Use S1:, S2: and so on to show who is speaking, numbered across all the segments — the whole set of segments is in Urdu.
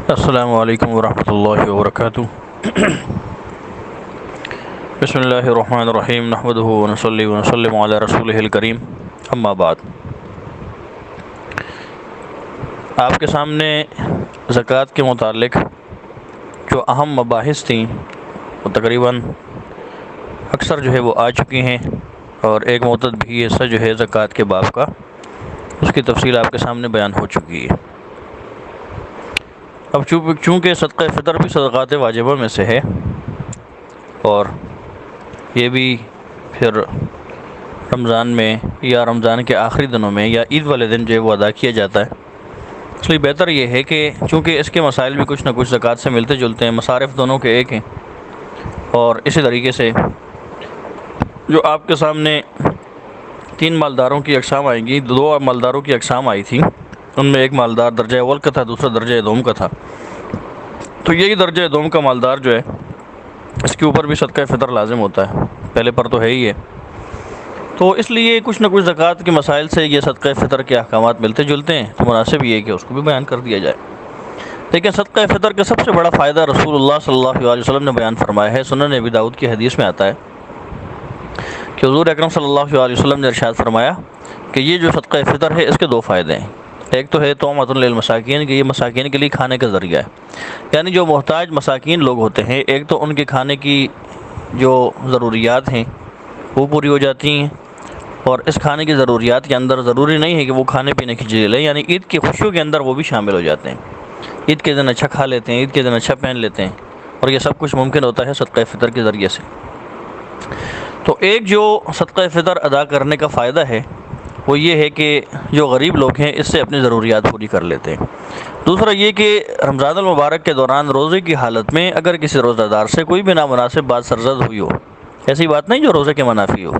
S1: السلام علیکم ورحمۃ اللہ وبرکاتہ۔ بسم اللہ الرحمن الرحیم، نحمدہ ونصلی ونسلم علی رسولہ الکریم، اما بعد۔ آپ کے سامنے زکوٰۃ کے متعلق جو اہم مباحث تھیں وہ تقریباً اکثر جو ہے وہ آ چکی ہیں، اور ایک مدت بھی حصہ جو ہے زکوٰۃ کے باب کا اس کی تفصیل آپ کے سامنے بیان ہو چکی ہے۔ اب چونکہ صدقہ فطر بھی صدقات واجبہ میں سے ہے، اور یہ بھی پھر رمضان میں یا رمضان کے آخری دنوں میں یا عید والے دن جو ہے وہ ادا کیا جاتا ہے، اس لیے بہتر یہ ہے کہ چونکہ اس کے مسائل بھی کچھ نہ کچھ زکوٰۃ سے ملتے جلتے ہیں، مصارف دونوں کے ایک ہیں، اور اسی طریقے سے جو آپ کے سامنے 3 مالداروں کی اقسام آئیں گی، 2 مالداروں کی اقسام آئی تھیں، ان میں ایک مالدار درجہ اول کا تھا، دوسرا درجہ دوم کا تھا۔ تو یہی درجہ دوم کا مالدار جو ہے اس کے اوپر بھی صدقہ فطر لازم ہوتا ہے، پہلے پر تو ہے ہی ہے۔ تو اس لیے کچھ نہ کچھ زکوٰۃ کے مسائل سے یہ صدقہ فطر کے احکامات ملتے جلتے ہیں، تو مناسب یہ ہے کہ اس کو بھی بیان کر دیا جائے۔ لیکن صدقہ فطر کا سب سے بڑا فائدہ رسول اللہ صلی اللہ علیہ وسلم نے بیان فرمایا ہے۔ سنن ابی داؤد کی حدیث میں آتا ہے کہ حضور اکرم صلی اللہ علیہ وسلم نے ارشاد فرمایا کہ یہ جو صدقہ فطر ہے اس کے 2 فائدے ہیں۔ ایک تو ہے طعمۃ للمساکین، کہ یہ مساکین کے لیے کھانے کا ذریعہ ہے، یعنی جو محتاج مساکین لوگ ہوتے ہیں، ایک تو ان کے کھانے کی جو ضروریات ہیں وہ پوری ہو جاتی ہیں، اور اس کھانے کی ضروریات کے اندر ضروری نہیں ہے کہ وہ کھانے پینے کی چیزیں لیں، یعنی عید کی خوشیوں کے اندر وہ بھی شامل ہو جاتے ہیں۔ عید کے دن اچھا کھا لیتے ہیں، عید کے دن اچھا پہن لیتے ہیں، اور یہ سب کچھ ممکن ہوتا ہے صدقہ فطر کے ذریعے سے۔ تو ایک جو صدقہ فطر ادا کرنے کا فائدہ ہے وہ یہ ہے کہ جو غریب لوگ ہیں اس سے اپنی ضروریات پوری کر لیتے ہیں۔ دوسرا یہ کہ رمضان المبارک کے دوران روزے کی حالت میں اگر کسی روزہ دار سے کوئی بھی نامناسب بات سرزد ہوئی ہو، ایسی بات نہیں جو روزے کے منافی ہو،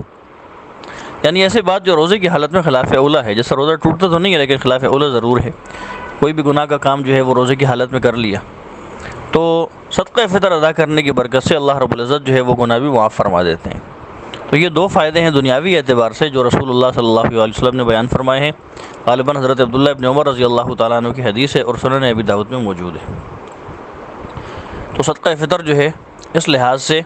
S1: یعنی ایسی بات جو روزے کی حالت میں خلاف اولیٰ ہے، جیسے روزہ ٹوٹتا تو نہیں ہے لیکن خلاف اولیٰ ضرور ہے، کوئی بھی گناہ کا کام جو ہے وہ روزے کی حالت میں کر لیا، تو صدقہ فطر ادا کرنے کی برکت سے اللہ رب العزت جو ہے وہ گناہ بھی معاف فرما دیتے ہیں۔ تو یہ 2 فائدے ہیں دنیاوی اعتبار سے جو رسول اللہ صلی اللہ علیہ وسلم نے بیان فرمائے ہیں، غالباً حضرت عبداللہ ابن عمر رضی اللہ تعالیٰ عنہ کی حدیث ہے اور سنن ابی داؤد میں موجود ہے۔ تو صدقہ فطر جو ہے اس لحاظ سے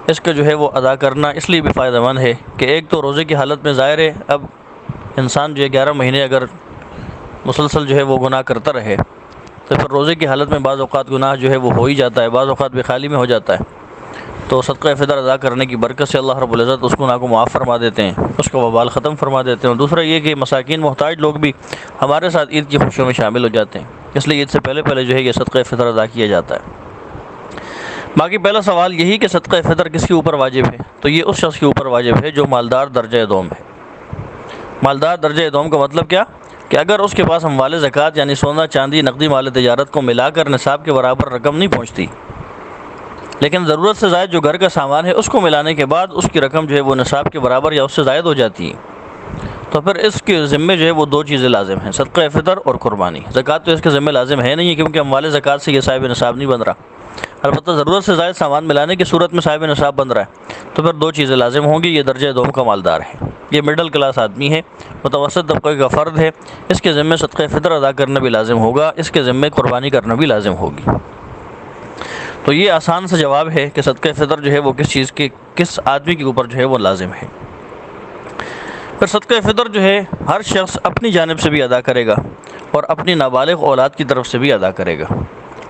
S1: اس کا جو ہے وہ ادا کرنا اس لیے بھی فائدہ مند ہے کہ ایک تو روزے کی حالت میں ظاہر ہے اب انسان جو ہے 11 مہینے اگر مسلسل جو ہے وہ گناہ کرتا رہے تو پھر روزے کی حالت میں بعض اوقات گناہ جو ہے وہ ہو ہی جاتا ہے، بعض اوقات بخالی میں ہو جاتا ہے۔ تو صدقہ فطر ادا کرنے کی برکت سے اللہ رب العزت اس گناہ کو معاف فرما دیتے ہیں، اس کا وبال ختم فرما دیتے ہیں۔ دوسرا یہ کہ مساکین محتاج لوگ بھی ہمارے ساتھ عید کی خوشیوں میں شامل ہو جاتے ہیں، اس لیے عید سے پہلے جو ہے یہ صدقہ فطر ادا کیا جاتا ہے۔ باقی پہلا سوال یہی کہ صدقہ فطر کس کے اوپر واجب ہے، تو یہ اس شخص کے اوپر واجب ہے جو مالدار درجہ دوم ہے۔ مالدار درجہ دوم کا مطلب کیا کہ اگر اس کے پاس اموال زکوٰۃ یعنی سونا چاندی نقدی مال تجارت کو ملا کر نصاب کے برابر رقم نہیں پہنچتی، لیکن ضرورت سے زائد جو گھر کا سامان ہے اس کو ملانے کے بعد اس کی رقم جو ہے وہ نصاب کے برابر یا اس سے زائد ہو جاتی ہے، تو پھر اس کے ذمے جو ہے وہ 2 چیزیں لازم ہیں، صدقہ فطر اور قربانی۔ زکوٰۃ تو اس کے ذمے لازم ہے نہیں، کیونکہ اموال زکوٰۃ سے یہ صاحب نصاب نہیں بن رہا، البتہ ضرورت سے زائد سامان ملانے کی صورت میں صاحب نصاب بن رہا ہے، تو پھر 2 چیزیں لازم ہوں گی۔ یہ درجہ دوم کا مالدار ہے، یہ مڈل کلاس آدمی ہے، متوسط طبقے کا فرد ہے، اس کے ذمے صدقہ فطر ادا کرنا بھی لازم ہوگا، اس کے ذمے قربانی کرنا بھی لازم ہوگی۔ تو یہ آسان سا جواب ہے کہ صدقہ فطر جو ہے وہ کس آدمی کے اوپر جو ہے وہ لازم ہے۔ پھر صدقہ فطر جو ہے ہر شخص اپنی جانب سے بھی ادا کرے گا اور اپنی نابالغ اولاد کی طرف سے بھی ادا کرے گا،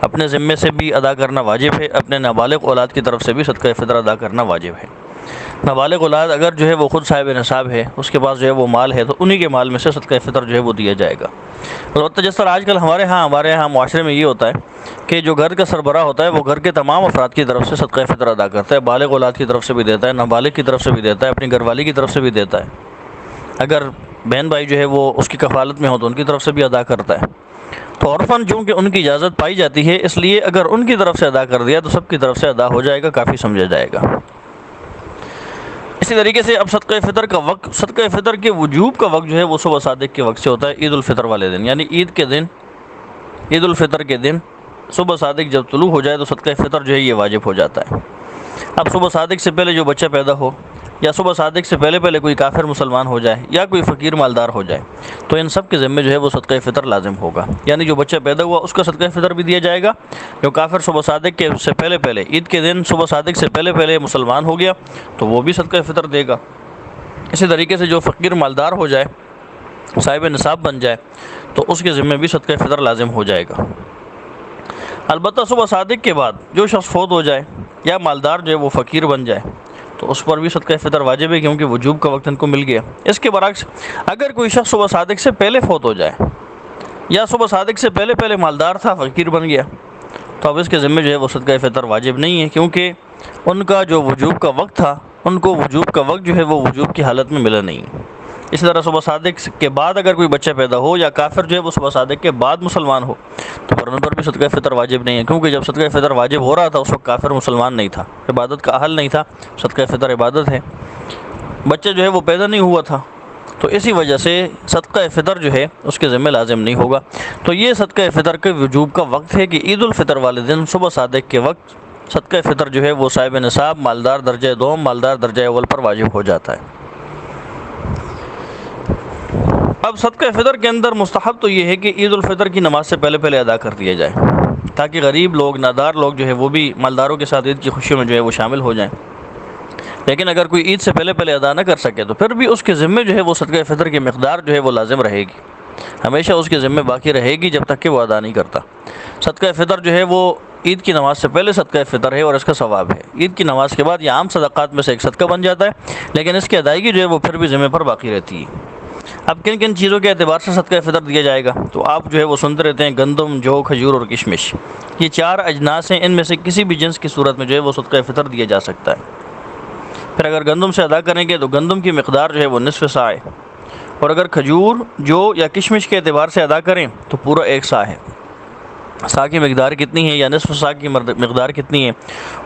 S1: اپنے ذمے سے بھی ادا کرنا واجب ہے، اپنے نابالغ اولاد کی طرف سے بھی صدقہ فطر ادا کرنا واجب ہے۔ نابالغ اولاد اگر جو ہے وہ خود صاحب نصاب ہے، اس کے پاس جو ہے وہ مال ہے، تو انہی کے مال میں سے صدقہ فطر جو ہے وہ دیا جائے گا۔ البتہ جس طرح آج کل ہمارے ہاں معاشرے میں یہ ہوتا ہے کہ جو گھر کا سربراہ ہوتا ہے وہ گھر کے تمام افراد کی طرف سے صدقہ فطر ادا کرتا ہے، بالغ اولاد کی طرف سے بھی دیتا ہے، نابالغ کی طرف سے بھی دیتا ہے، اپنی گھر والی کی طرف سے بھی دیتا ہے، اگر بہن بھائی جو ہے وہ اس کی کفالت میں ہو تو ان کی طرف سے بھی ادا کرتا ہے۔ تو عرفاً چونکہ ان کی اجازت پائی جاتی ہے، اس لیے اگر ان کی طرف سے ادا کر دیا تو سب کی طرف سے ادا ہو جائے گا، کافی سمجھا جائے گا۔ اسی طریقے سے اب صدقہ فطر کا وقت، صدقہ فطر کے وجوب کا وقت جو ہے وہ صبح صادق کے وقت سے ہوتا ہے، عید الفطر والے دن، یعنی عید کے دن، عید الفطر کے دن صبح صادق جب طلوع ہو جائے تو صدقہ فطر جو ہے یہ واجب ہو جاتا ہے۔ اب صبح صادق سے پہلے جو بچہ پیدا ہو یا صبح صادق سے پہلے پہلے کوئی کافر مسلمان ہو جائے یا کوئی فقیر مالدار ہو جائے تو ان سب کے ذمے جو ہے وہ صدقہ فطر لازم ہوگا. یعنی جو بچہ پیدا ہوا اس کا صدقہ فطر بھی دیا جائے گا. جو کافر صبح صادق کے سے پہلے پہلے عید کے دن صبح صادق سے پہلے پہلے مسلمان ہو گیا تو وہ بھی صدقہ فطر دے گا. اسی طریقے سے جو فقیر مالدار ہو جائے صاحب نصاب بن جائے تو اس کے ذمے بھی صدقہ فطر لازم ہو جائے گا. البتہ صبح صادق کے بعد جو شخص فوت ہو جائے یا مالدار جو ہے وہ فقیر بن جائے تو اس پر بھی صدقہ فطر واجب ہے کیونکہ وجوب کا وقت ان کو مل گیا. اس کے برعکس اگر کوئی شخص صبح صادق سے پہلے فوت ہو جائے یا صبح صادق سے پہلے پہلے مالدار تھا فقیر بن گیا تو اب اس کے ذمے جو ہے وہ صدقہ فطر واجب نہیں ہے کیونکہ ان کا جو وجوب کا وقت تھا ان کو وجوب کا وقت جو ہے وہ وجوب کی حالت میں ملا نہیں. اسی طرح صبح صادق کے بعد اگر کوئی بچہ پیدا ہو یا کافر جو ہے وہ صبح صادق کے بعد مسلمان ہو تو پھر ان پر بھی صدقہ فطر واجب نہیں ہے کیونکہ جب صدقہ فطر واجب ہو رہا تھا اس وقت کافر مسلمان نہیں تھا, عبادت کا اہل نہیں تھا. صدقہ فطر عبادت ہے, بچہ جو ہے وہ پیدا نہیں ہوا تھا تو اسی وجہ سے صدقہ فطر جو ہے اس کے ذمہ لازم نہیں ہوگا. تو یہ صدقہ فطر کے وجوب کا وقت ہے کہ عید الفطر والے دن صبح صادق کے وقت صدقہ فطر جو ہے وہ صاحب نصاب مالدار درجہ دوم مالدار درجہ اول پر واجب ہو جاتا ہے. اب صدقہ فطر کے اندر مستحب تو یہ ہے کہ عید الفطر کی نماز سے پہلے پہلے ادا کر دیا جائے تاکہ غریب لوگ نادار لوگ جو ہے وہ بھی مالداروں کے ساتھ عید کی خوشی میں جو ہے وہ شامل ہو جائیں. لیکن اگر کوئی عید سے پہلے پہلے ادا نہ کر سکے تو پھر بھی اس کے ذمے جو ہے وہ صدقہ فطر کی مقدار جو ہے وہ لازم رہے گی, ہمیشہ اس کے ذمے باقی رہے گی جب تک کہ وہ ادا نہیں کرتا. صدقہ فطر جو ہے وہ عید کی نماز سے پہلے صدقہ فطر ہے اور اس کا ثواب ہے. عید کی نماز کے بعد یہ عام صدقات میں سے ایک صدقہ بن جاتا ہے لیکن اس کی ادائیگی جو ہے وہ پھر بھی ذمے پر باقی رہتی ہے. اب کن کن چیزوں کے اعتبار سے صدقہ فطر دیا جائے گا تو آپ جو ہے وہ سنتے رہتے ہیں گندم, جو, کھجور اور کشمش, یہ 4 اجناس ہیں. ان میں سے کسی بھی جنس کی صورت میں جو ہے وہ صدقہ فطر دیا جا سکتا ہے. پھر اگر گندم سے ادا کریں گے تو گندم کی مقدار جو ہے وہ نصف سا ہے, اور اگر کھجور, جو یا کشمش کے اعتبار سے ادا کریں تو پورا 1 سا ہے. سا کی مقدار کتنی ہے یا نصف سا کی مقدار کتنی ہے؟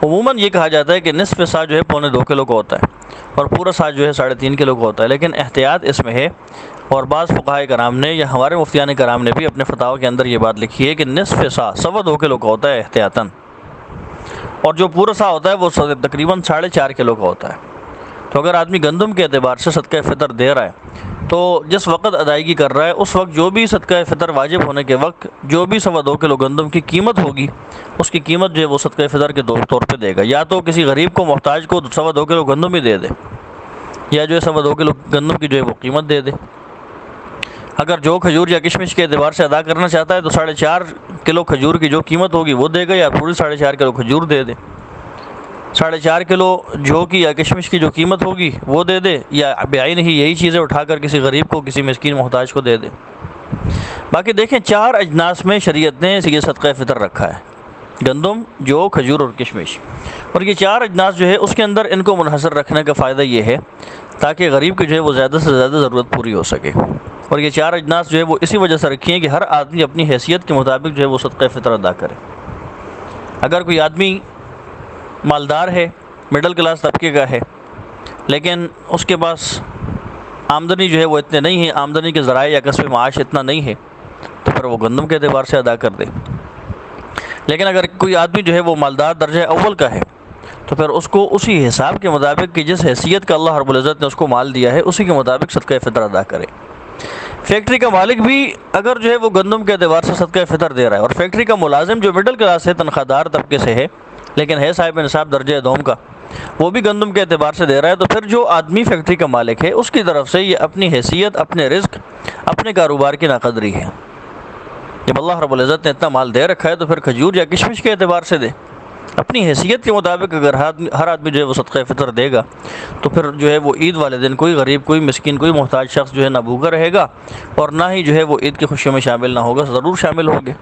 S1: عموماً یہ کہا جاتا ہے کہ نصف سا جو ہے 1.25 کلو کا ہوتا ہے اور پورا سا جو ہے 3.5 کلو کا ہوتا ہے. لیکن احتیاط اس میں ہے, اور بعض فقہائے کرام نے یا ہمارے مفتیان کرام نے بھی اپنے فتاوی کے اندر یہ بات لکھی ہے کہ نصف سا 2.25 کلو کا ہوتا ہے احتیاطاً, اور جو پورا سا ہوتا ہے وہ تقریباً 4.5 کلو کا ہوتا ہے. تو اگر آدمی گندم کے اعتبار سے صدقہ فطر دے رہا ہے تو جس وقت ادائیگی کر رہا ہے اس وقت جو بھی صدقہ فطر واجب ہونے کے وقت جو بھی 2.25 کلو گندم کی قیمت ہوگی اس کی قیمت جو ہے وہ صدقہ فطر کے طور پہ دے گا. یا تو کسی غریب کو, محتاج کو 2.25 کلو گندم ہی دے دے, یا جو ہے 2.25 کلو گندم کی جو ہے وہ قیمت دے دے. اگر جو کھجور یا کشمش کے اعتبار سے ادا کرنا چاہتا ہے تو 4.5 کلو کھجور کی جو قیمت ہوگی وہ دے گا, یا پوری 4.5 کلو کھجور دے دے. 4.5 کلو جو کی یا کشمش کی جو قیمت ہوگی وہ دے دے, یا بعین ہی یہی چیزیں اٹھا کر کسی غریب کو, کسی مسکین محتاج کو دے دے. باقی دیکھیں 4 اجناس میں شریعت نے یہ صدقہ فطر رکھا ہے, گندم, جو, کھجور اور کشمش. اور یہ 4 اجناس جو ہے اس کے اندر ان کو منحصر رکھنے کا فائدہ یہ ہے تاکہ غریب کی جو ہے وہ زیادہ سے زیادہ ضرورت پوری ہو سکے. اور یہ 4 اجناس جو ہے وہ اسی وجہ سے رکھی ہیں کہ ہر آدمی اپنی حیثیت کے مطابق جو ہے وہ صدقہ فطر ادا کرے. اگر کوئی آدمی مالدار ہے, مڈل کلاس طبقے کا ہے, لیکن اس کے پاس آمدنی جو ہے وہ اتنے نہیں ہے, آمدنی کے ذرائع یا کسب معاش اتنا نہیں ہے, تو پھر وہ گندم کے اعتبار سے ادا کر دے. لیکن اگر کوئی آدمی جو ہے وہ مالدار درجہ اول کا ہے تو پھر اس کو اسی حساب کے مطابق کہ جس حیثیت کا اللہ رب العزت نے اس کو مال دیا ہے اسی کے مطابق صدقہ فطر ادا کرے. فیکٹری کا مالک بھی اگر جو ہے وہ گندم کے اعتبار سے صدقہ فطر دے رہا ہے, اور فیکٹری کا ملازم جو مڈل کلاس ہے, تنخواہ دار طبقے سے ہے لیکن ہے صاحب نصاب درجہ دوم کا, وہ بھی گندم کے اعتبار سے دے رہا ہے, تو پھر جو آدمی فیکٹری کا مالک ہے اس کی طرف سے یہ اپنی حیثیت, اپنے رزق, اپنے کاروبار کی ناقدری ہے. جب اللہ رب العزت نے اتنا مال دے رکھا ہے تو پھر کھجور یا کشمش کے اعتبار سے دے, اپنی حیثیت کے مطابق. اگر ہر آدمی جو ہے وہ صدقہ فطر دے گا تو پھر جو ہے وہ عید والے دن کوئی غریب, کوئی مسکین, کوئی محتاج شخص جو ہے نہ بھوکا رہے گا اور نہ ہی جو ہے وہ عید کی خوشیوں میں شامل نہ ہوگا. ضرور شامل ہوگے.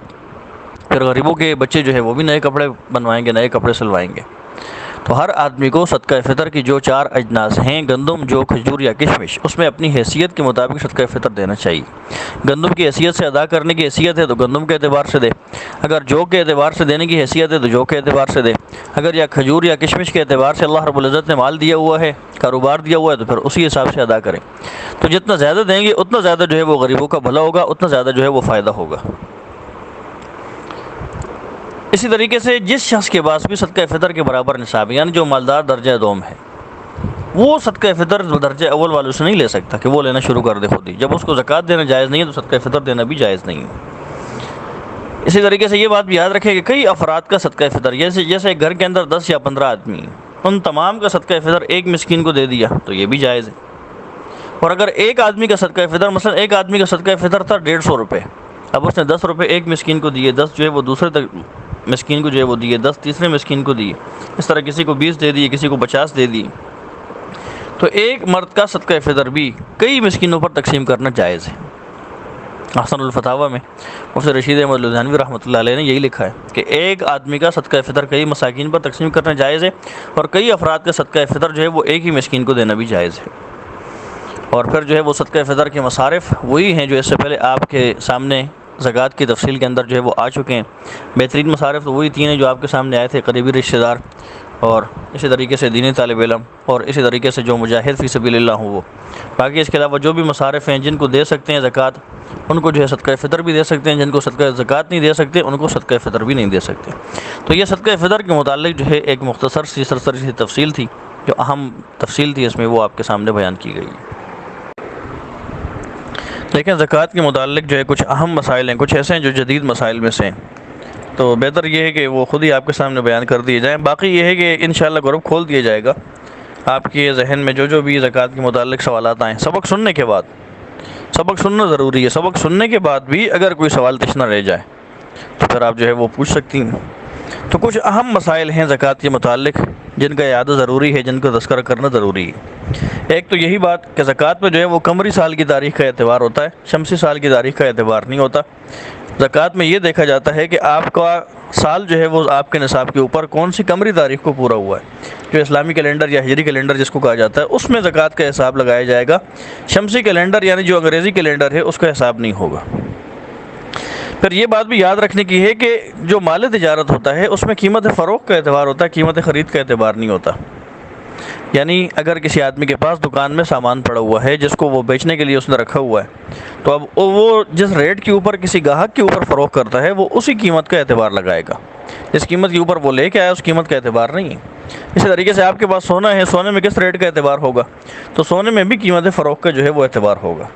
S1: پھر غریبوں کے بچے جو ہے وہ بھی نئے کپڑے بنوائیں گے, نئے کپڑے سلوائیں گے. تو ہر آدمی کو صدقہ فطر کی جو 4 اجناس ہیں, گندم, جو, کھجور یا کشمش, اس میں اپنی حیثیت کے مطابق صدقہ فطر دینا چاہیے. گندم کی حیثیت سے ادا کرنے کی حیثیت ہے تو گندم کے اعتبار سے دے, اگر جو کے اعتبار سے دینے کی حیثیت ہے تو جو کے اعتبار سے دے, اگر یا کھجور یا کشمش کے اعتبار سے اللہ رب العزت نے مال دیا ہوا ہے, کاروبار دیا ہوا ہے, تو پھر اسی حساب سے ادا کریں. تو جتنا زیادہ دیں گے اتنا زیادہ جو ہے وہ غریبوں کا بھلا ہوگا, اتنا زیادہ جو ہے وہ فائدہ ہوگا. اسی طریقے سے جس شخص کے پاس بھی صدقہ فطر کے برابر نصاب ہے, یعنی جو مالدار درجہ دوم ہے, وہ صدقہ فطر درجہ اول والوں سے نہیں لے سکتا کہ وہ لینا شروع کر دے خود ہی. جب اس کو زکوٰۃ دینا جائز نہیں ہے تو صدقہ فطر دینا بھی جائز نہیں ہے. اسی طریقے سے یہ بات بھی یاد رکھیں کہ کئی افراد کا صدقہ فطر جیسے گھر کے اندر 10 یا 15 آدمی ہیں، ان تمام کا صدقہ فطر ایک مسکین کو دے دیا تو یہ بھی جائز ہے. اور اگر ایک آدمی کا صدقہ فطر، مثلا ایک آدمی کا صدقہ فطر تھا 150 روپے، اب اس نے 10 روپے ایک مسکین کو دیے، 10 جو ہے وہ دوسرے مسکین کو جو ہے وہ دیے، 10 تیسرے مسکین کو دیے، اس طرح کسی کو 20 دے دیے، کسی کو 50 دے دیے، تو ایک مرد کا صدقہ فطر بھی کئی مسکینوں پر تقسیم کرنا جائز ہے. احسن الفتاویٰ میں مفتی رشید احمد لدھیانوی رحمۃ اللہ علیہ نے یہی لکھا ہے کہ ایک آدمی کا صدقہ فطر کئی مساکین پر تقسیم کرنا جائز ہے، اور کئی افراد کا صدقہ فطر جو ہے وہ ایک ہی مسکین کو دینا بھی جائز ہے. اور پھر جو ہے وہ صدقہ فطر کے مصارف وہی ہیں جو اس سے پہلے آپ کے سامنے زکوٰۃ کی تفصیل کے اندر جو ہے وہ آ چکے ہیں. بہترین مصارف تو وہی 3 ہیں جو آپ کے سامنے آئے تھے: قریبی رشتہ دار، اور اسی طریقے سے دینی طالب علم، اور اسی طریقے سے جو مجاہد فی سبیل اللہ ہوں وہ. باقی اس کے علاوہ جو بھی مصارف ہیں جن کو دے سکتے ہیں زکوٰۃ، ان کو جو ہے صدقہ فطر بھی دے سکتے ہیں، جن کو صدقہ زکوٰۃ نہیں دے سکتے ان کو صدقہ فطر بھی نہیں دے سکتے. تو یہ صدقہ فطر کے متعلق جو ہے ایک مختصر سی سرسری سی تفصیل تھی، جو اہم تفصیل تھی اس میں وہ آپ کے سامنے بیان کی گئی. لیکن زکوٰۃ کے متعلق جو ہے کچھ اہم مسائل ہیں، کچھ ایسے ہیں جو جدید مسائل میں سے ہیں، تو بہتر یہ ہے کہ وہ خود ہی آپ کے سامنے بیان کر دیے جائیں. باقی یہ ہے کہ انشاءاللہ گروپ کھول دیا جائے گا آپ کے ذہن میں جو بھی زکوٰۃ کے متعلق سوالات آئیں. سبق سننے کے بعد، سبق سننا ضروری ہے، سبق سننے کے بعد بھی اگر کوئی سوال تشنہ رہ جائے تو پھر آپ جو ہے وہ پوچھ سکتی ہیں. تو کچھ اہم مسائل ہیں زکوٰۃ کے متعلق جن کا اعادہ ضروری ہے، جن کا تذکرہ کرنا ضروری ہے. ایک تو یہی بات کہ زکوٰۃ میں جو ہے وہ قمری سال کی تاریخ کا اعتبار ہوتا ہے، شمسی سال کی تاریخ کا اعتبار نہیں ہوتا. زکوٰۃ میں یہ دیکھا جاتا ہے کہ آپ کا سال جو ہے وہ آپ کے نصاب کے اوپر کون سی قمری تاریخ کو پورا ہوا ہے. جو اسلامی کیلنڈر یا ہجری کیلنڈر جس کو کہا جاتا ہے اس میں زکوٰۃ کا حساب لگایا جائے گا. شمسی کیلنڈر یعنی جو انگریزی کیلنڈر ہے اس کا حساب نہیں ہوگا. پھر یہ بات بھی یاد رکھنے کی ہے کہ جو مال تجارت ہوتا ہے اس میں قیمت فروخت کا اعتبار ہوتا ہے، قیمت خرید کا اعتبار نہیں ہوتا. یعنی اگر کسی آدمی کے پاس دکان میں سامان پڑا ہوا ہے جس کو وہ بیچنے کے لیے اس نے رکھا ہوا ہے، تو اب وہ جس ریٹ کے اوپر کسی گاہک کے اوپر فروخت کرتا ہے وہ اسی قیمت کا اعتبار لگائے گا. جس قیمت کے اوپر وہ لے کے آیا اس قیمت کا اعتبار نہیں ہے. اسی طریقے سے آپ کے پاس سونا ہے، سونے میں کس ریٹ کا اعتبار ہوگا؟ تو سونے میں بھی قیمت فروخت کا جو ہے وہ اعتبار ہوگا.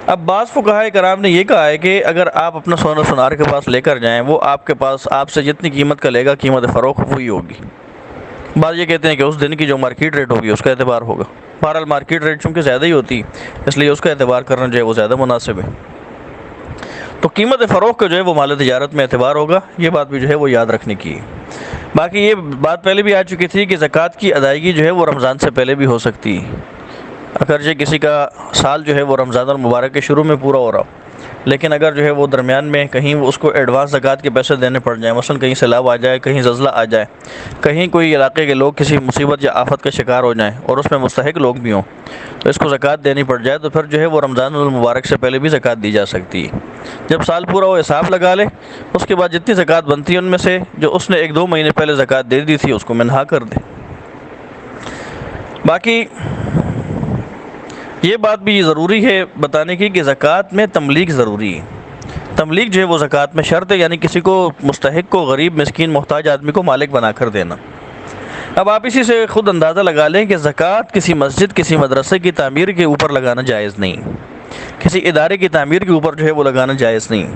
S1: اب بعض فقہاء کرام نے یہ کہا ہے کہ اگر آپ اپنا سونا سنار کے پاس لے کر جائیں، وہ آپ کے پاس آپ سے جتنی قیمت کا لے گا قیمت فروخت وہی ہوگی. بعض یہ کہتے ہیں کہ اس دن کی جو مارکیٹ ریٹ ہوگی اس کا اعتبار ہوگا. بہرحال مارکیٹ ریٹ چونکہ زیادہ ہی ہوتی اس لیے اس کا اعتبار کرنا جو ہے وہ زیادہ مناسب ہے. تو قیمت فروخت کا جو ہے وہ مال تجارت میں اعتبار ہوگا. یہ بات بھی جو ہے وہ یاد رکھنے کی ہے. باقی یہ بات پہلے بھی آ چکی تھی کہ زکوٰۃ کی ادائیگی جو ہے وہ رمضان سے پہلے بھی ہو سکتی ہے. اگرچہ کسی کا سال جو ہے وہ رمضان المبارک کے شروع میں پورا ہو رہا ہو، لیکن اگر جو ہے وہ درمیان میں کہیں اس کو ایڈوانس زکوٰۃ کے پیسے دینے پڑ جائیں، مثلا کہیں سیلاب آ جائے، کہیں زلزلہ آ جائے، کہیں کوئی علاقے کے لوگ کسی مصیبت یا آفت کا شکار ہو جائیں اور اس میں مستحق لوگ بھی ہوں، تو اس کو زکوٰۃ دینی پڑ جائے تو پھر جو ہے وہ رمضان المبارک سے پہلے بھی زکوٰۃ دی جا سکتی ہے. جب سال پورا ہو حساب لگا لے، اس کے بعد جتنی زکوٰۃ بنتی ہے ان میں سے جو اس نے 1-2 مہینے پہلے زکوٰۃ دے دی تھی اس کو منہا کر دے. باقی یہ بات بھی ضروری ہے بتانے کی کہ زکوٰۃ میں تملیغ ضروری ہے. تملیغ جو ہے وہ زکوٰۃ میں شرط ہے، یعنی کسی کو مستحق کو، غریب مسکین محتاج آدمی کو مالک بنا کر دینا. اب آپ اسی سے خود اندازہ لگا لیں کہ زکوٰۃ کسی مسجد، کسی مدرسے کی تعمیر کے اوپر لگانا جائز نہیں، کسی ادارے کی تعمیر کے اوپر جو ہے وہ لگانا جائز نہیں.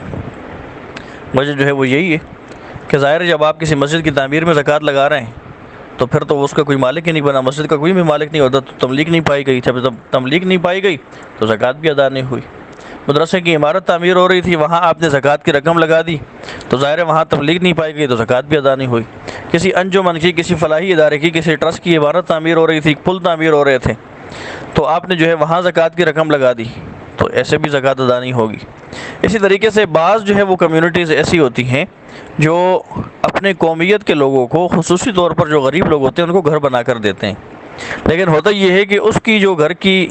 S1: وجہ جو ہے وہ یہی ہے کہ ظاہر ہے جب آپ کسی مسجد کی تعمیر میں زکوٰۃ لگا رہے ہیں تو پھر تو اس کا کوئی مالک ہی نہیں بنا، مسجد کا کوئی بھی مالک نہیں ہوتا، تو تملیغ نہیں پائی گئی. جب تملیغ نہیں پائی گئی تو زکوٰۃ بھی ادا نہیں ہوئی. مدرسے کی عمارت تعمیر ہو رہی تھی، وہاں آپ نے زکوٰۃ کی رقم لگا دی تو ظاہر ہے وہاں تملیغ نہیں پائی گئی تو زکوٰۃ بھی ادا نہیں ہوئی. کسی انجمن کی، کسی فلاحی ادارے کی، کسی ٹرسٹ کی عمارت تعمیر ہو رہی تھی، پل تعمیر ہو رہے تھے، تو آپ نے جو ہے وہاں زکوٰۃ کی رقم لگا دی تو ایسے بھی زکوٰۃ ادا نہیں ہوگی. اسی طریقے سے بعض جو ہے وہ کمیونٹیز ایسی ہوتی ہیں جو اپنے قومیت کے لوگوں کو، خصوصی طور پر جو غریب لوگ ہوتے ہیں ان کو گھر بنا کر دیتے ہیں، لیکن ہوتا یہ ہے کہ اس کی جو گھر کی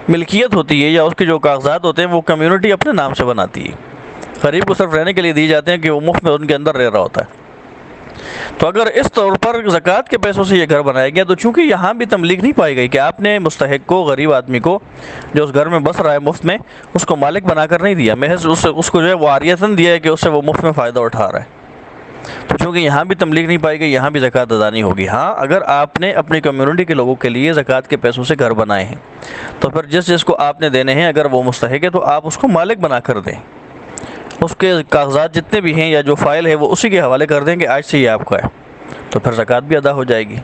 S1: ملکیت ہوتی ہے یا اس کے جو کاغذات ہوتے ہیں وہ کمیونٹی اپنے نام سے بناتی ہے. غریب کو صرف رہنے کے لیے دی جاتے ہیں کہ وہ مفت میں ان کے اندر رہ رہا ہوتا ہے. تو اگر اس طور پر زکوٰۃ کے پیسوں سے یہ گھر بنایا گیا تو چونکہ یہاں بھی تملیغ نہیں پائی گئی کہ آپ نے مستحق کو، غریب آدمی کو جو اس گھر میں بس رہا ہے مفت میں، اس کو مالک بنا کر نہیں دیا، محض اس کو جو ہے وہ عاریتاً دیا ہے کہ اس سے وہ مفت میں فائدہ اٹھا رہا ہے. تو چونکہ یہاں بھی تملیغ نہیں پائی گئی، یہاں بھی زکوٰۃ ادا نہیں ہوگی۔ ہاں اگر آپ نے اپنی کمیونٹی کے لوگوں کے لیے زکوٰۃ کے پیسوں سے گھر بنائے ہیں تو پھر جس جس کو آپ نے دینے ہیں اگر وہ مستحق ہے تو آپ اس کو مالک بنا کر دیں، اس کے کاغذات جتنے بھی ہیں یا جو فائل ہے وہ اسی کے حوالے کر دیں کہ آج سے یہ آپ کا ہے، تو پھر زکوٰۃ بھی ادا ہو جائے گی۔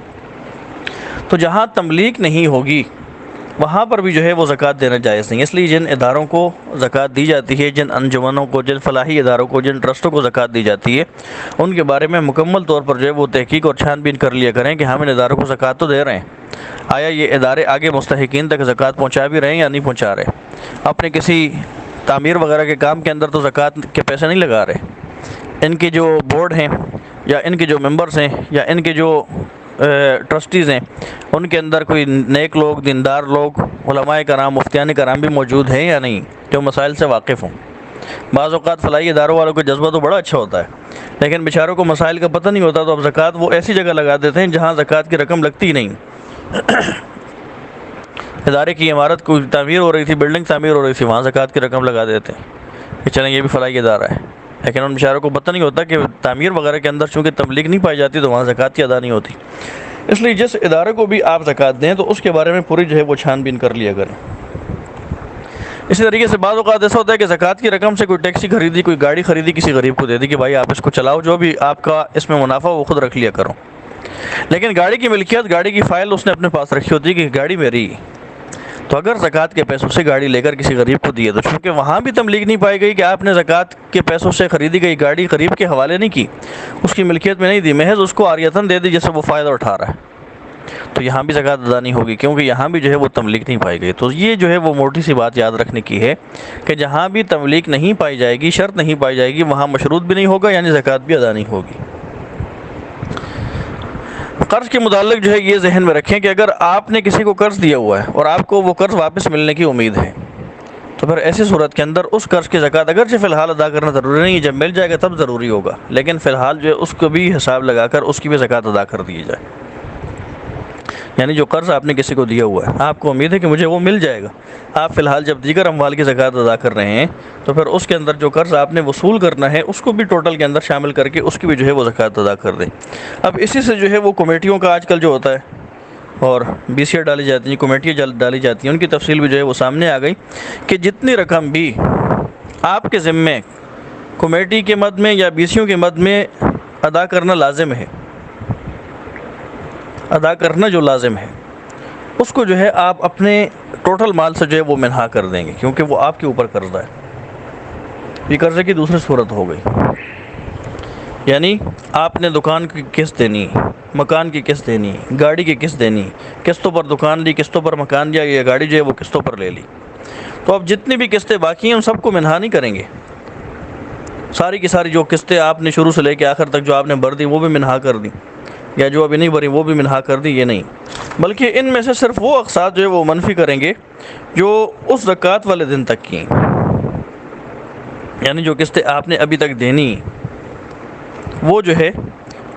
S1: تو جہاں تملیغ نہیں ہوگی وہاں پر بھی جو ہے وہ زکوٰۃ دینا جائز نہیں۔ اس لیے جن اداروں کو زکوٰۃ دی جاتی ہے، جن انجمنوں کو، جن فلاحی اداروں کو، جن ٹرسٹوں کو زکوٰۃ دی جاتی ہے، ان کے بارے میں مکمل طور پر جو ہے وہ تحقیق اور چھان بین کر لیا کریں کہ ہم ان اداروں کو زکوٰۃ تو دے رہے ہیں، آیا یہ ادارے آگے مستحقین تک زکوٰۃ پہنچا بھی رہے ہیں یا نہیں پہنچا رہے۔ اپنے کسی تعمیر وغیرہ کے کام کے اندر تو زکوٰۃ کے پیسے نہیں لگا رہے، ان کے جو بورڈ ہیں یا ان کے جو ممبرز ہیں یا ان کے جو ٹرسٹیز ہیں ان کے اندر کوئی نیک لوگ، دیندار لوگ، علماء کرام، مفتیان کرام بھی موجود ہیں یا نہیں جو مسائل سے واقف ہوں۔ بعض اوقات فلاحی اداروں والوں کا جذبہ تو بڑا اچھا ہوتا ہے لیکن بیچاروں کو مسائل کا پتہ نہیں ہوتا، تو اب زکوٰۃ وہ ایسی جگہ لگا دیتے ہیں جہاں زکوٰۃ کی رقم لگتی ہی نہیں۔ ادارے کی عمارت کو تعمیر ہو رہی تھی، بلڈنگ تعمیر ہو رہی تھی، وہاں زکوٰۃ کی رقم لگا دیتے ہیں کہ چلیں یہ بھی فلاحی ادارہ ہے، لیکن ان بیچاروں کو پتہ نہیں ہوتا کہ تعمیر وغیرہ کے اندر چونکہ تبلیغ نہیں پائی جاتی تو وہاں زکوٰۃ کی ادا نہیں ہوتی۔ اس لیے جس ادارے کو بھی آپ زکوٰۃ دیں تو اس کے بارے میں پوری جو ہے وہ چھان بین کر لیا کریں۔ اسی طریقے سے بعض اوقات ایسا ہوتا ہے کہ زکوٰۃ کی رقم سے کوئی ٹیکسی خریدی، کوئی گاڑی خریدی، کسی غریب کو دے دی کہ بھائی آپ اس کو چلاؤ، جو بھی آپ کا اس میں منافع وہ خود رکھ لیا کرو، لیکن گاڑی کی ملکیت، گاڑی کی فائل اس نے اپنے پاس رکھی ہوتی ہے کہ گاڑی میری۔ تو اگر زکوٰۃ کے پیسوں سے گاڑی لے کر کسی غریب کو دیے تو چونکہ وہاں بھی تملیغ نہیں پائی گئی کہ آپ نے زکوٰۃ کے پیسوں سے خریدی گئی گاڑی غریب کے حوالے نہیں کی، اس کی ملکیت میں نہیں دی، محض اس کو عاریتاً دے دی جس سے وہ فائدہ اٹھا رہا ہے، تو یہاں بھی زکوٰۃ ادا نہیں ہوگی کیونکہ یہاں بھی جو ہے وہ تملیغ نہیں پائی گئی۔ تو یہ جو ہے وہ موٹی سی بات یاد رکھنے کی ہے کہ جہاں بھی تملیغ نہیں پائی جائے گی، شرط نہیں پائی جائے گی، وہاں مشروط بھی نہیں ہوگا، یعنی زکوٰۃ بھی ادا نہیں ہوگی۔ قرض کے متعلق جو ہے یہ ذہن میں رکھیں کہ اگر آپ نے کسی کو قرض دیا ہوا ہے اور آپ کو وہ قرض واپس ملنے کی امید ہے تو پھر ایسی صورت کے اندر اس قرض کی زکوٰۃ اگرچہ فی الحال ادا کرنا ضروری نہیں ہے، جب مل جائے گا تب ضروری ہوگا، لیکن فی الحال جو ہے اس کو بھی حساب لگا کر اس کی بھی زکوٰۃ ادا کر دی جائے۔ یعنی جو قرض آپ نے کسی کو دیا ہوا ہے، آپ کو امید ہے کہ مجھے وہ مل جائے گا، آپ فی الحال جب دیگر اموال کی زکوٰۃ ادا کر رہے ہیں تو پھر اس کے اندر جو قرض آپ نے وصول کرنا ہے اس کو بھی ٹوٹل کے اندر شامل کر کے اس کی بھی جو ہے وہ زکوٰۃ ادا کر دیں۔ اب اسی سے جو ہے وہ کمیٹیوں کا آج کل جو ہوتا ہے اور BCR ڈالی جاتی ہیں، کمیٹیاں ڈالی جاتی ہیں، ان کی تفصیل بھی جو ہے وہ سامنے آ گئی کہ جتنی رقم بھی آپ کے ذمے کمیٹی کے مد میں یا BCO کے مد میں ادا کرنا لازم ہے، ادا کرنا جو لازم ہے اس کو جو ہے آپ اپنے ٹوٹل مال سے جو ہے وہ منہا کر دیں گے، کیونکہ وہ آپ کے اوپر قرضہ ہے۔ یہ قرضے کی دوسری صورت ہو گئی، یعنی آپ نے دکان کی قسط دینی، مکان کی قسط دینی، گاڑی کی قسط دینی، قسطوں پر دکان لی، قسطوں پر مکان لیا، یا گاڑی جو ہے وہ قسطوں پر لے لی، تو اب جتنی بھی قسطیں باقی ہیں ان سب کو منہا نہیں کریں گے، ساری کی ساری جو قسطیں آپ نے شروع سے لے کے آخر تک جو آپ نے بھر دی وہ بھی منہا کر دی، یا جو ابھی نہیں بھری وہ بھی منہا کر دی، یہ نہیں، بلکہ ان میں سے صرف وہ اقساط جو ہے وہ منفی کریں گے جو اس زکوٰۃ والے دن تک کی، یعنی جو قسطیں آپ نے ابھی تک دینی وہ جو ہے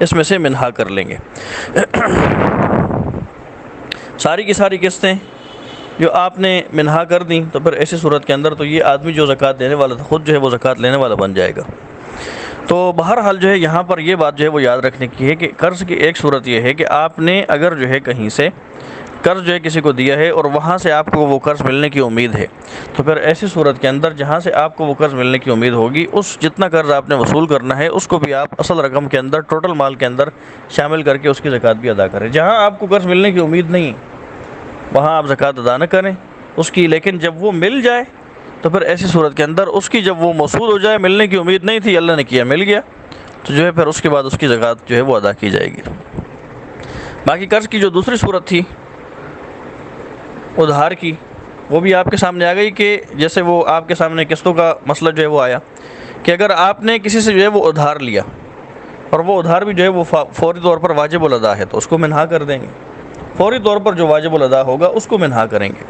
S1: اس میں سے منہا کر لیں گے۔ ساری کی ساری قسطیں جو آپ نے منہا کر دیں تو پھر ایسی صورت کے اندر تو یہ آدمی جو زکوٰۃ دینے والا تھا خود جو ہے وہ زکوٰۃ لینے والا بن جائے گا۔ تو بہرحال جو ہے یہاں پر یہ بات جو ہے وہ یاد رکھنے کی ہے کہ قرض کی ایک صورت یہ ہے کہ آپ نے اگر جو ہے کہیں سے قرض جو ہے کسی کو دیا ہے اور وہاں سے آپ کو وہ قرض ملنے کی امید ہے تو پھر ایسی صورت کے اندر جہاں سے آپ کو وہ قرض ملنے کی امید ہوگی اس جتنا قرض آپ نے وصول کرنا ہے اس کو بھی آپ اصل رقم کے اندر ٹوٹل مال کے اندر شامل کر کے اس کی زکوٰۃ بھی ادا کریں۔ جہاں آپ کو قرض ملنے کی امید نہیں وہاں آپ زکوٰۃ ادا نہ کریں اس کی، لیکن جب وہ مل جائے تو پھر ایسی صورت کے اندر اس کی جب وہ موصول ہو جائے، ملنے کی امید نہیں تھی اللہ نے کیا مل گیا تو جو ہے پھر اس کے بعد اس کی زکوٰۃ جو ہے وہ ادا کی جائے گی۔ باقی قرض کی جو دوسری صورت تھی ادھار کی، وہ بھی آپ کے سامنے آ گئی کہ جیسے وہ آپ کے سامنے قسطوں کا مسئلہ جو ہے وہ آیا کہ اگر آپ نے کسی سے جو ہے وہ ادھار لیا اور وہ ادھار بھی جو ہے وہ فوری طور پر واجب الادا ہے تو اس کو منہا کر دیں گے، فوری طور پر جو واجب الادا ہوگا اس کو منہا کریں گے۔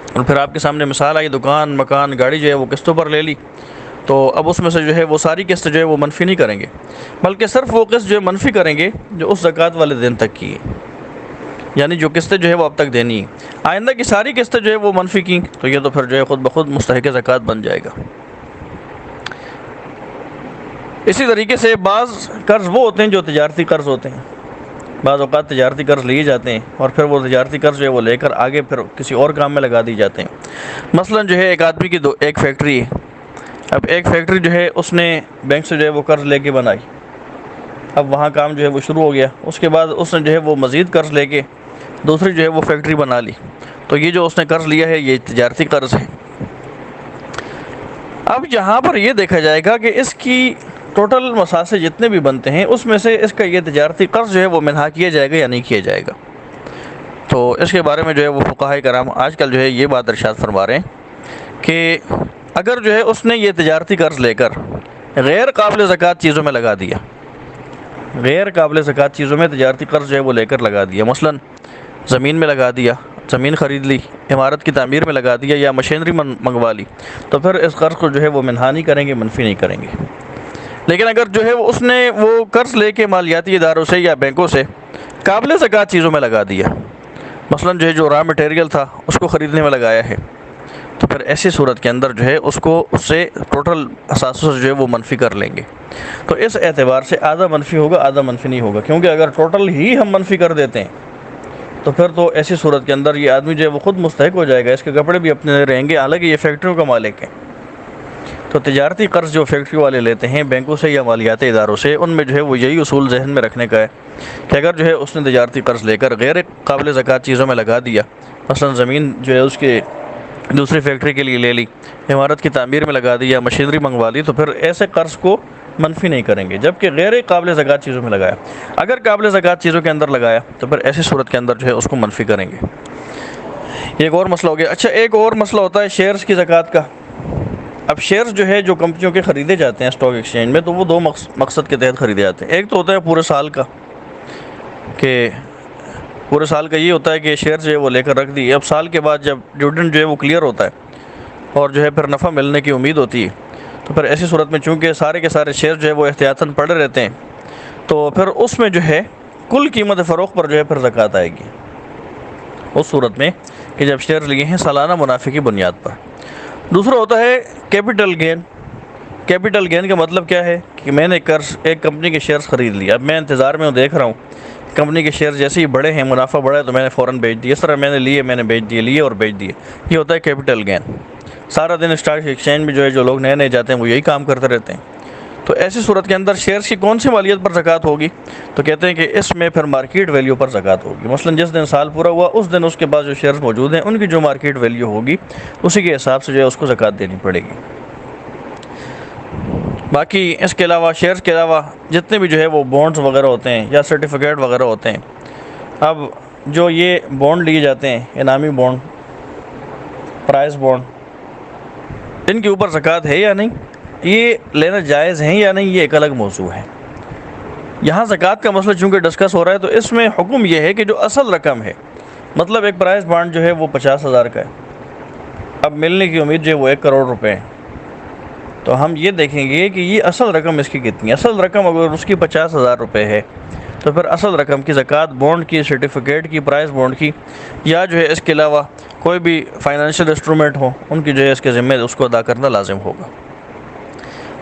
S1: اور پھر آپ کے سامنے مثال آئی دکان، مکان، گاڑی جو ہے وہ قسطوں پر لے لی تو اب اس میں سے جو ہے وہ ساری قسط جو ہے وہ منفی نہیں کریں گے، بلکہ صرف وہ قسط جو ہے منفی کریں گے جو اس زکوٰۃ والے دن تک کی ہے، یعنی جو قسطیں جو ہے وہ اب تک دینی ہیں۔ آئندہ کی ساری قسطیں جو ہے وہ منفی کی تو یہ تو پھر جو ہے خود بخود مستحق زکوٰۃ بن جائے گا۔ اسی طریقے سے بعض قرض وہ ہوتے ہیں جو تجارتی قرض ہوتے ہیں، بعض اوقات تجارتی قرض لیے جاتے ہیں اور پھر وہ تجارتی قرض جو ہے وہ لے کر آگے پھر کسی اور کام میں لگا دی جاتے ہیں۔ مثلا جو ہے ایک آدمی کی ایک فیکٹری ہے، اب ایک فیکٹری جو ہے اس نے بینک سے جو ہے وہ قرض لے کے بنائی، اب وہاں کام جو ہے وہ شروع ہو گیا، اس کے بعد اس نے جو ہے وہ مزید قرض لے کے دوسری جو ہے وہ فیکٹری بنا لی، تو یہ جو اس نے قرض لیا ہے یہ تجارتی قرض ہے۔ اب یہاں پر یہ دیکھا جائے گا کہ اس کی ٹوٹل مساسے جتنے بھی بنتے ہیں اس میں سے اس کا یہ تجارتی قرض جو ہے وہ منہا کیا جائے گا یا نہیں کیا جائے گا۔ تو اس کے بارے میں جو ہے وہ فقہاء کرام آج کل جو ہے یہ بات ارشاد فرما رہے ہیں کہ اگر جو ہے اس نے یہ تجارتی قرض لے کر غیر قابل زکوٰۃ چیزوں میں لگا دیا، غیر قابل زکوٰۃ چیزوں میں تجارتی قرض جو ہے وہ لے کر لگا دیا، مثلا زمین میں لگا دیا، زمین خرید لی، عمارت کی تعمیر میں لگا دیا یا مشینری منگوا لی، تو پھر اس قرض کو جو ہے وہ منہا نہیں کریں گے، منفی نہیں کریں گے۔ لیکن اگر جو ہے اس نے وہ قرض لے کے مالیاتی اداروں سے یا بینکوں سے قابل زکوٰۃ چیزوں میں لگا دیا، مثلا جو ہے جو را مٹیریل تھا اس کو خریدنے میں لگایا ہے، تو پھر ایسی صورت کے اندر جو ہے اس کو اس سے ٹوٹل اثاثوں سے جو ہے وہ منفی کر لیں گے۔ تو اس اعتبار سے آدھا منفی ہوگا، آدھا منفی نہیں ہوگا، کیونکہ اگر ٹوٹل ہی ہم منفی کر دیتے ہیں تو پھر تو ایسی صورت کے اندر یہ آدمی جو ہے وہ خود مستحق ہو جائے گا، اس کے کپڑے بھی اپنے رہیں گے، حالانکہ یہ فیکٹریوں کا مالک ہے۔ تو تجارتی قرض جو فیکٹری والے لیتے ہیں بینکوں سے یا مالیاتی اداروں سے، ان میں جو ہے وہ یہی اصول ذہن میں رکھنے کا ہے کہ اگر جو ہے اس نے تجارتی قرض لے کر غیر قابل زکوٰۃ چیزوں میں لگا دیا، مثلا زمین جو ہے اس کے دوسری فیکٹری کے لیے لے لی، عمارت کی تعمیر میں لگا دی یا مشینری منگوا لی، تو پھر ایسے قرض کو منفی نہیں کریں گے، جبکہ غیر قابل زکوٰۃ چیزوں میں لگایا۔ اگر قابل زکوٰۃ چیزوں کے اندر لگایا تو پھر ایسی صورت کے اندر جو ہے اس کو منفی کریں گے۔ ایک اور مسئلہ ہو گیا۔ اچھا، ایک اور مسئلہ ہوتا ہے شیئرز کی زکوٰۃ کا۔ اب شیئرز جو ہے جو کمپنیوں کے خریدے جاتے ہیں اسٹاک ایکسچینج میں، تو وہ دو مقصد کے تحت خریدے جاتے ہیں۔ ایک تو ہوتا ہے پورے سال کا، کہ پورے سال کا یہ ہوتا ہے کہ شیئر جو ہے وہ لے کر رکھ دی، اب سال کے بعد جب ڈویڈنڈ جو ہے وہ کلیئر ہوتا ہے اور جو ہے پھر نفع ملنے کی امید ہوتی ہے، تو پھر ایسی صورت میں چونکہ سارے کے سارے شیئر جو ہے وہ احتیاطاً پڑے رہتے ہیں، تو پھر اس میں جو ہے کل قیمت فروخت پر جو ہے پھر زکوٰۃ آئے گی، اس صورت میں کہ جب شیئر لیے ہیں سالانہ منافع کی بنیاد پر۔ دوسرا ہوتا ہے کیپٹل گین۔ کیپٹل گین کا مطلب کیا ہے کہ میں نے ایک کمپنی کے شیئرز خرید لیا، اب میں انتظار میں دیکھ رہا ہوں کمپنی کے شیئر جیسے ہی بڑے ہیں، منافع بڑھا ہے، تو میں نے فوراً بیچ دیے، اس طرح میں نے بیچ دیے، لیے اور بیچ دیے، یہ ہوتا ہے کیپٹل گین۔ سارا دن اسٹاک ایکسچینج میں جو ہے جو لوگ نئے نئے جاتے ہیں وہ یہی کام کرتے رہتے ہیں۔ تو ایسی صورت کے اندر شیئرز کی کون سی مالیت پر زکوٰۃ ہوگی؟ تو کہتے ہیں کہ اس میں پھر مارکیٹ ویلیو پر زکوٰۃ ہوگی، مثلا جس دن سال پورا ہوا اس دن اس کے پاس جو شیئرز موجود ہیں ان کی جو مارکیٹ ویلیو ہوگی اسی کے حساب سے جو ہے اس کو زکوٰۃ دینی پڑے گی۔ باقی اس کے علاوہ شیئرز کے علاوہ جتنے بھی جو ہے وہ بانڈز وغیرہ ہوتے ہیں یا سرٹیفکیٹ وغیرہ ہوتے ہیں، اب جو یہ بانڈ لیے جاتے ہیں، انعامی بانڈ، پرائز بانڈ، ان کے اوپر زکوٰۃ ہے یا نہیں، یہ لینا جائز ہیں یا نہیں، یہ ایک الگ موضوع ہے۔ یہاں زکوٰۃ کا مسئلہ چونکہ ڈسکس ہو رہا ہے تو اس میں حکم یہ ہے کہ جو اصل رقم ہے، مطلب ایک پرائز بانڈ جو ہے وہ 50,000 کا ہے، اب ملنے کی امید جو ہے وہ 1 کروڑ روپے ہے، تو ہم یہ دیکھیں گے کہ یہ اصل رقم اس کی کتنی ہے۔ اصل رقم اگر اس کی 50,000 روپے ہے تو پھر اصل رقم کی زکوٰۃ بانڈ کی، سرٹیفکیٹ کی، پرائز بانڈ کی، یا جو ہے اس کے علاوہ کوئی بھی فائنینشیل انسٹرومنٹ ہو ان کی جو ہے اس کے ذمے اس کو ادا کرنا لازم ہوگا۔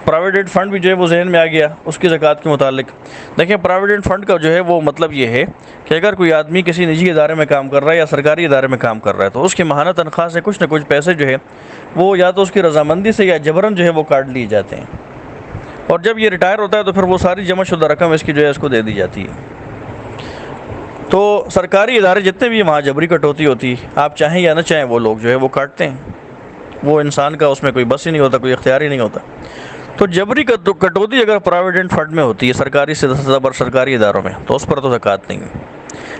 S1: پراویڈنٹ فنڈ بھی جو ہے وہ ذہن میں آ گیا اس کی زکوٰۃ کے متعلق۔ دیکھیں پراویڈنٹ فنڈ کا جو ہے وہ مطلب یہ ہے کہ اگر کوئی آدمی کسی نجی ادارے میں کام کر رہا ہے یا سرکاری ادارے میں کام کر رہا ہے تو اس کی ماہانہ تنخواہ سے کچھ نہ کچھ پیسے جو ہے وہ یا تو اس کی رضامندی سے یا جبراً جو ہے وہ کاٹ لیے جاتے ہیں، اور جب یہ ریٹائر ہوتا ہے تو پھر وہ ساری جمع شدہ رقم اس کی جو ہے اس کو دے دی جاتی ہے۔ تو سرکاری ادارے جتنے بھی وہاں جبری کٹوتی ہوتی، آپ چاہیں یا نہ چاہیں وہ لوگ جو ہے وہ کاٹتے ہیں، وہ انسان کا اس میں کوئی بس ہی نہیں ہوتا، کوئی اختیار ہی نہیں ہوتا۔ تو جبری کٹوتی اگر پراویڈنٹ فنڈ میں ہوتی ہے سرکاری سے زبر سرکاری اداروں میں تو اس پر تو زکوٰۃ نہیں ہے۔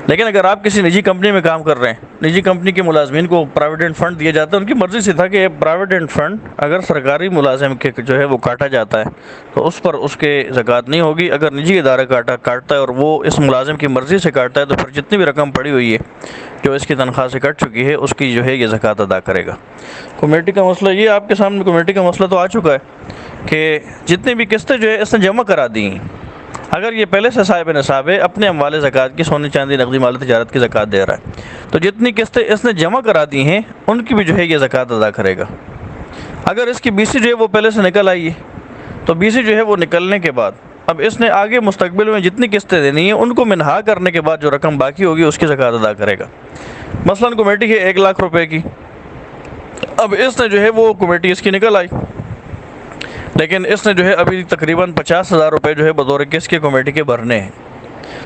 S1: لیکن اگر آپ کسی نجی کمپنی میں کام کر رہے ہیں، نجی کمپنی کے ملازمین کو پراویڈنٹ فنڈ دیا جاتا ہے، ان کی مرضی سے تھا کہ پراویڈنٹ فنڈ اگر سرکاری ملازم کے جو ہے وہ کاٹا جاتا ہے تو اس پر اس کے زکوٰۃ نہیں ہوگی۔ اگر نجی ادارہ کاٹتا ہے اور وہ اس ملازم کی مرضی سے کاٹتا ہے تو پھر جتنی بھی رقم پڑی ہوئی ہے جو اس کی تنخواہ سے کٹ چکی ہے اس کی جو ہے یہ زکوٰۃ ادا کرے گا۔ کمیٹی کا مسئلہ یہ آپ کے سامنے کمیٹی کا مسئلہ تو آ چکا ہے کہ جتنی بھی قسطیں جو ہے اس نے جمع کرا دی ہیں، اگر یہ پہلے سے صاحب نصاب ہے، اپنے اموال زکوٰۃ کی، سونے چاندی نقدی مال تجارت کی زکوٰۃ دے رہا ہے، تو جتنی قسطیں اس نے جمع کرا دی ہیں ان کی بھی جو ہے یہ زکوٰۃ ادا کرے گا۔ اگر اس کی BC جو ہے وہ پہلے سے نکل آئی ہے تو BC جو ہے وہ نکلنے کے بعد اب اس نے آگے مستقبل میں جتنی قسطیں دینی ہیں ان کو منہا کرنے کے بعد جو رقم باقی ہوگی اس کی زکوٰۃ ادا کرے گا۔ مثلا کمیٹی ہے 1 لاکھ روپے کی، اب اس نے جو ہے وہ کمیٹی اس کی نکل آئی، لیکن اس نے جو ہے ابھی تقریباً 50,000 روپے جو ہے بطور کس کے کمیٹی کے بھرنے ہیں۔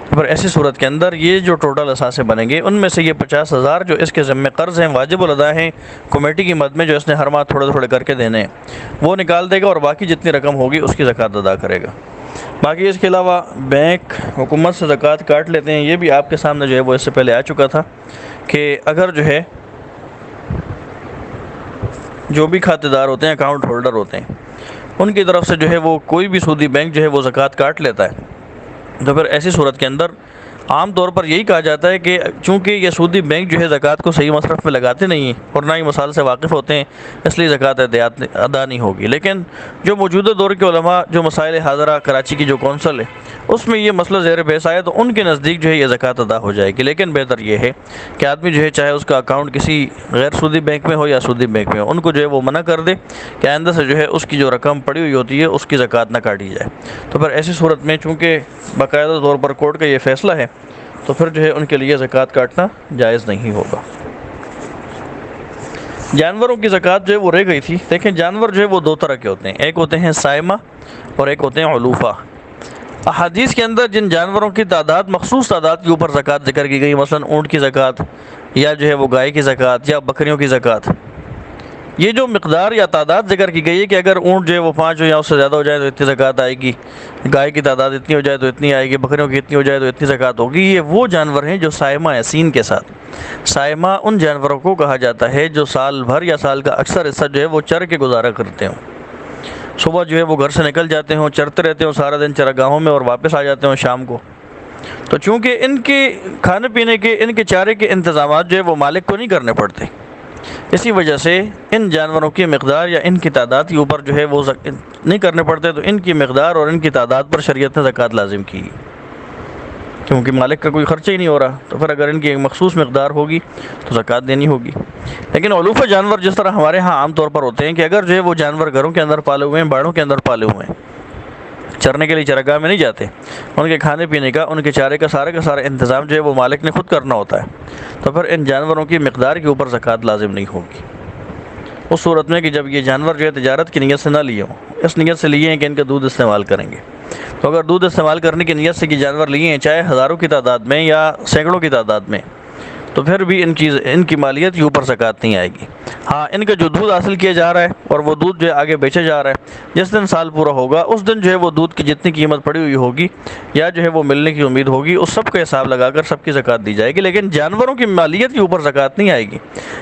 S1: پر ایسی صورت کے اندر یہ جو ٹوٹل اثاثے بنیں گے ان میں سے یہ 50,000 جو اس کے ذمہ قرض ہیں، واجب الادا ہیں کمیٹی کی مد میں، جو اس نے ہر ماہ تھوڑے تھوڑے کر کے دینے ہیں، وہ نکال دے گا اور باقی جتنی رقم ہوگی اس کی زکوٰۃ ادا کرے گا۔ باقی اس کے علاوہ بینک حکومت سے زکوٰۃ کاٹ لیتے ہیں، یہ بھی آپ کے سامنے جو ہے وہ اس سے پہلے آ چکا تھا کہ اگر جو ہے جو بھی کھاتہ دار ہوتے ہیں، اکاؤنٹ ہولڈر ہوتے ہیں، ان کی طرف سے جو ہے وہ کوئی بھی سودی بینک جو ہے وہ زکوٰۃ کاٹ لیتا ہے، تو پھر ایسی صورت کے اندر عام طور پر یہی کہا جاتا ہے کہ چونکہ یہ سودی بینک جو ہے زکوٰۃ کو صحیح مصرف میں لگاتے نہیں ہیں اور نہ ہی مسائل سے واقف ہوتے ہیں، اس لیے زکوٰۃ ادا نہیں ہوگی۔ لیکن جو موجودہ دور کے علماء، جو مسائل حاضرہ کراچی کی جو کونسل ہے اس میں یہ مسئلہ زیر بحث آیا تو ان کے نزدیک جو ہے یہ زکوٰۃ ادا ہو جائے گی۔ لیکن بہتر یہ ہے کہ آدمی جو ہے چاہے اس کا اکاؤنٹ کسی غیر سودی بینک میں ہو یا سودی بینک میں ہو، ان کو جو ہے وہ منع کر دے کہ آئندہ سے جو ہے اس کی جو رقم پڑی ہوئی ہوتی ہے اس کی زکوٰۃ نہ کاٹی جائے۔ تو پھر ایسی صورت میں چونکہ باقاعدہ طور پر کورٹ کا یہ فیصلہ ہے تو پھر جو ہے ان کے لیے زکوٰۃ کاٹنا جائز نہیں ہوگا۔ جانوروں کی زکوٰۃ جو ہے وہ رہ گئی تھی۔ دیکھیں جانور جو ہے وہ 2 طرح کے ہوتے ہیں، ایک ہوتے ہیں سائمہ اور ایک ہوتے ہیں علوفہ۔ احادیث کے اندر جن جانوروں کی تعداد، مخصوص تعداد کے اوپر زکوٰۃ ذکر کی گئی، مثلا اونٹ کی زکوٰۃ یا جو ہے وہ گائے کی زکوٰۃ یا بکریوں کی زکوٰۃ، یہ جو مقدار یا تعداد ذکر کی گئی ہے کہ اگر اونٹ جو ہے وہ 5 ہو یا اس سے زیادہ ہو جائے تو اتنی زکوٰۃ آئے گی، گائے کی تعداد اتنی ہو جائے تو اتنی آئے گی، بکریوں کی اتنی ہو جائے تو اتنی زکوٰۃ ہوگی، یہ وہ جانور ہیں جو سائمہ ہے سین کے ساتھ۔ سائمہ ان جانوروں کو کہا جاتا ہے جو سال بھر یا سال کا اکثر حصہ جو ہے وہ چر کے گزارا کرتے ہوں۔ صبح جو ہے وہ گھر سے نکل جاتے ہوں، چرتے رہتے ہوں سارا دن چراگاہوں میں اور واپس آ جاتے ہوں شام کو۔ تو چونکہ ان کے کھانے پینے کے، ان کے چارے کے انتظامات جو ہے وہ مالک کو نہیں کرنے پڑتے، اسی وجہ سے ان جانوروں کی مقدار یا ان کی تعداد کے اوپر جو ہے وہ نہیں کرنے پڑتے، تو ان کی مقدار اور ان کی تعداد پر شریعت نے زکوٰۃ لازم کی، کیونکہ مالک کا کوئی خرچہ ہی نہیں ہو رہا، تو پھر اگر ان کی ایک مخصوص مقدار ہوگی تو زکوٰۃ دینی ہوگی۔ لیکن علوفہ جانور جس طرح ہمارے ہاں عام طور پر ہوتے ہیں کہ اگر جو ہے وہ جانور گھروں کے اندر پالے ہوئے ہیں، باڑوں کے اندر پالے ہوئے ہیں، چرنے کے لیے چراگاہ میں نہیں جاتے، ان کے کھانے پینے کا، ان کے چارے کا سارا انتظام جو ہے وہ مالک نے خود کرنا ہوتا ہے، تو پھر ان جانوروں کی مقدار کے اوپر زکوٰۃ لازم نہیں ہوگی۔ اس صورت میں کہ جب یہ جانور جو ہے تجارت کی نیت سے نہ لیے ہوں، اس نیت سے لیے ہیں کہ ان کا دودھ استعمال کریں گے، تو اگر دودھ استعمال کرنے کی نیت سے کہ جانور لیے ہیں چاہے ہزاروں کی تعداد میں یا سینکڑوں کی تعداد میں، تو پھر بھی ان کی مالیت کے اوپر زکوٰۃ نہیں آئے گی۔ ہاں ان کا جو دودھ حاصل کیا جا رہا ہے اور وہ دودھ جو ہے آگے بیچا جا رہا ہے، جس دن سال پورا ہوگا اس دن جو ہے وہ دودھ کی جتنی قیمت پڑی ہوئی ہوگی یا جو ہے وہ ملنے کی امید ہوگی، اس سب کا حساب لگا کر سب کی زکوٰۃ دی جائے گی۔ لیکن جانوروں کی مالیت کے اوپر زکوٰۃ نہیں آئے گی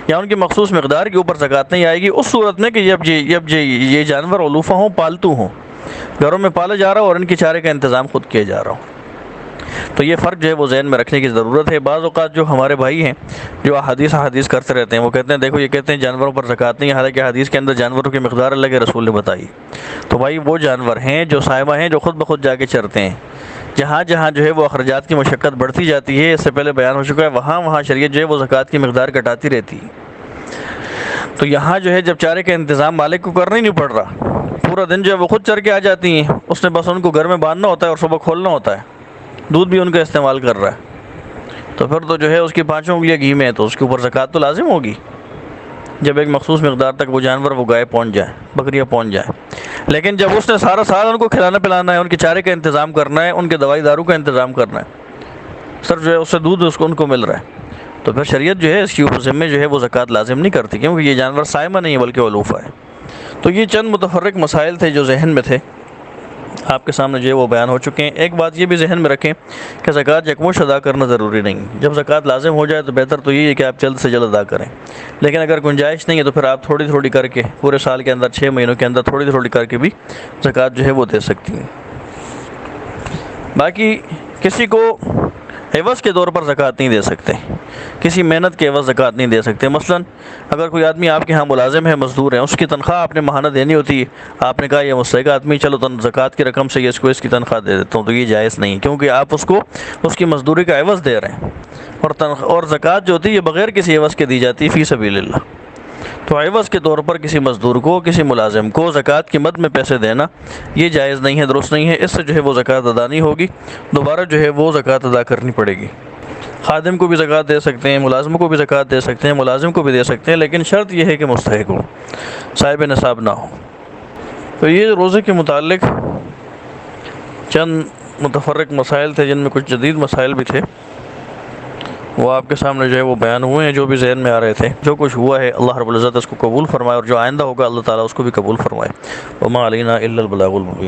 S1: یا ان کی مخصوص مقدار کے اوپر زکوٰۃ نہیں آئے گی اس صورت میں کہ جب یہ جانور علوفہ ہوں، پالتو ہوں، گھروں میں پالا جا رہا ہو اور ان کے چارے کا انتظام خود کیا جا رہا ہو۔ تو یہ فرق جو ہے وہ ذہن میں رکھنے کی ضرورت ہے۔ بعض اوقات جو ہمارے بھائی ہیں جو حدیث کرتے رہتے ہیں، وہ کہتے ہیں دیکھو یہ کہتے ہیں جانوروں پر زکوٰۃ نہیں، حالانکہ حدیث کے اندر جانوروں کی مقدار اللہ کے رسول نے بتائی۔ تو بھائی وہ جانور ہیں جو سائمہ ہیں، جو خود بخود جا کے چرتے ہیں، جہاں جہاں جو ہے وہ اخراجات کی مشقت بڑھتی جاتی ہے، اس سے پہلے بیان ہو چکا ہے، وہاں شریعت جو ہے وہ زکوٰۃ کی مقدار گھٹاتی رہتی ہے۔ تو یہاں جو ہے جب چارے کا انتظام مالک کو کرنا ہی نہیں پڑ رہا، پورا دن جو ہے وہ خود چر کے آ جاتی ہیں، اس نے بس ان کو گھر میں باندھنا ہوتا ہے اور صبح کھولنا ہوتا ہے، دودھ بھی ان کا استعمال کر رہا ہے، تو پھر تو جو ہے اس کی 5 انگلیاں گھی میں ہے تو اس کے اوپر زکوٰۃ تو لازم ہوگی جب ایک مخصوص مقدار تک وہ جانور، وہ گائے پہنچ جائے، بکریاں پہنچ جائیں۔ لیکن جب اس نے سارا سال ان کو کھلانا پلانا ہے، ان کے چارے کا انتظام کرنا ہے، ان کے دوائی دارو کا انتظام کرنا ہے، صرف جو ہے اس سے دودھ ان کو مل رہا ہے، تو پھر شریعت جو ہے اس کی اوپر ذمہ جو ہے وہ زکوٰۃ لازم نہیں کرتی، کیونکہ یہ جانور سائمہ نہیں ہے بلکہ علوفہ ہے۔ تو یہ چند متفرق مسائل تھے جو ذہن میں تھے، آپ کے سامنے جو ہے وہ بیان ہو چکے ہیں۔ ایک بات یہ بھی ذہن میں رکھیں کہ زکوٰۃ یکمشت ادا کرنا ضروری نہیں، جب زکوٰۃ لازم ہو جائے تو بہتر تو یہ ہے کہ آپ جلد سے جلد ادا کریں، لیکن اگر گنجائش نہیں ہے تو پھر آپ تھوڑی تھوڑی کر کے پورے سال کے اندر 6 مہینوں کے اندر تھوڑی تھوڑی کر کے بھی زکوٰۃ جو ہے وہ دے سکتی ہیں۔ باقی کسی کو عوض کے طور پر زکوٰۃ نہیں دے سکتے، کسی محنت کے عوض زکوٰۃ نہیں دے سکتے۔ مثلا اگر کوئی آدمی آپ کے ہاں ملازم ہے، مزدور ہے، اس کی تنخواہ آپ نے ماہانہ دینی ہوتی ہے، آپ نے کہا یہ مستحق آدمی، چلو زکوٰۃ کی رقم سے اس کو اس کی تنخواہ دے دیتا ہوں، تو یہ جائز نہیں، کیونکہ آپ اس کو اس کی مزدوری کا عوض دے رہے ہیں، اور زکوٰۃ جو ہوتی ہے یہ بغیر کسی عوض کے دی جاتی ہے فی سبیل اللہ۔ تو عوض کے طور پر کسی مزدور کو، کسی ملازم کو زکوٰۃ کی مد میں پیسے دینا یہ جائز نہیں ہے، درست نہیں ہے، اس سے جو ہے وہ زکوٰۃ ادا نہیں ہوگی، دوبارہ جو ہے وہ زکوٰۃ ادا کرنی پڑے گی۔ خادم کو بھی زکوٰۃ دے سکتے ہیں، ملازم کو بھی زکوٰۃ دے سکتے ہیں، ملازم کو بھی دے سکتے ہیں، لیکن شرط یہ ہے کہ مستحق ہو، صاحب نصاب نہ ہو۔ تو یہ روزے کے متعلق چند متفرق مسائل تھے، جن میں کچھ جدید مسائل بھی تھے، وہ آپ کے سامنے جو ہے وہ بیان ہوئے ہیں، جو بھی ذہن میں آ رہے تھے۔ جو کچھ ہوا ہے اللہ رب العزت اس کو قبول فرمائے، اور جو آئندہ ہوگا اللہ تعالیٰ اس کو بھی قبول فرمائے۔ وما علینا الا البلاغ المبین۔